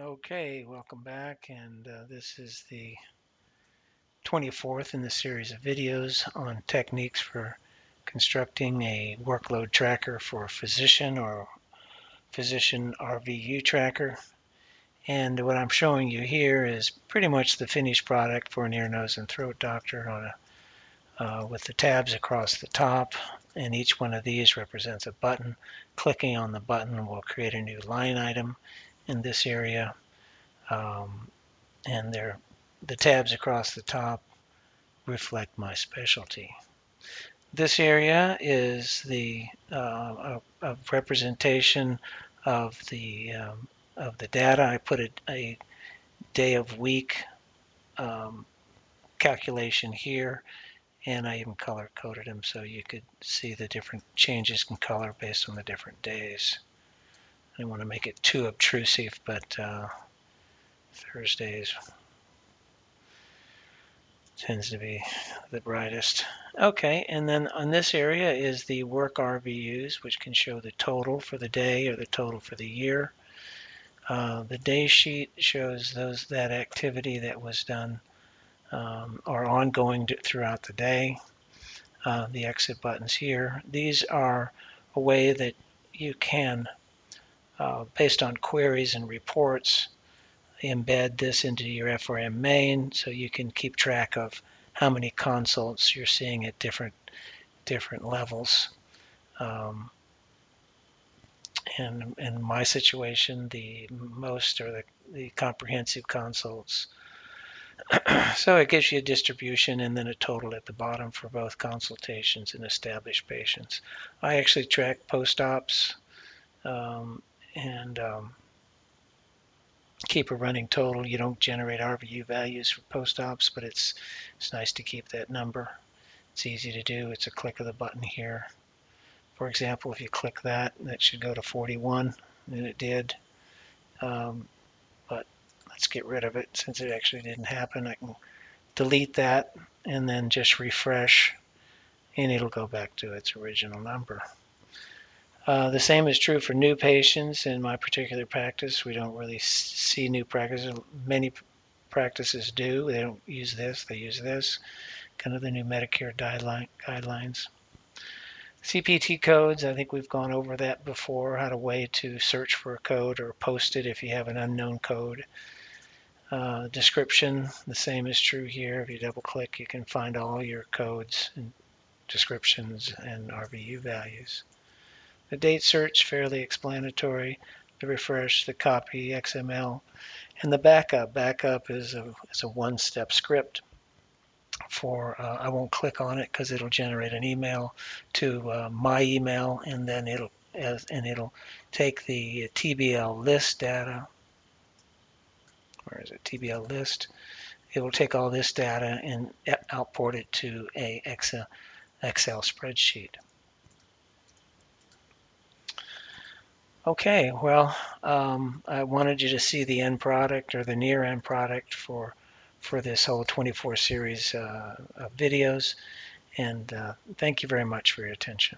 Okay, welcome back, and this is the 24th in the series of videos on techniques for constructing a workload tracker for a physician or physician RVU tracker. And what I'm showing you here is pretty much the finished product for an ear, nose, and throat doctor with the tabs across the top, and each one of these represents a button. Clicking on the button will create a new line item in this area. And the tabs across the top reflect my specialty. This area is a representation of the data. I put a day of week calculation here, and I even color coded them so you could see the different changes in color based on the different days. I don't want to make it too obtrusive, but Thursdays tends to be the brightest. Okay, and then on this area is the work RVUs, which can show the total for the day or the total for the year. The day sheet shows that activity that was done or ongoing throughout the day. The exit buttons here. These are a way that you can, based on queries and reports, embed this into your FRM main so you can keep track of how many consults you're seeing at different levels. And in my situation, the most are the comprehensive consults. So it gives you a distribution and then a total at the bottom for both consultations and established patients. I actually track post-ops and keep a running total. You don't generate RVU values for post-ops, but it's nice to keep that number. It's easy to do. It's a click of the button here. For example, if you click that should go to 41, and it did. But let's get rid of it since it actually didn't happen. I can delete that and then just refresh, and it'll go back to its original number. The same is true for new patients. In my particular practice, we don't really see new practices. Many practices do. They don't use this. They use this, kind of the new Medicare guidelines. CPT codes, I think we've gone over that before, how to way to search for a code or post it if you have an unknown code. Description, the same is true here. If you double click, you can find all your codes and descriptions and RVU values. The date search, fairly explanatory. The refresh, the copy, XML, and the backup. Backup is a one-step script for, I won't click on it because it'll generate an email to my email, and then it'll take the TBL list data. Where is it? TBL list. It will take all this data and output it to a Excel spreadsheet. Okay, well, I wanted you to see the end product or the near end product for this whole 24 series of videos, and thank you very much for your attention.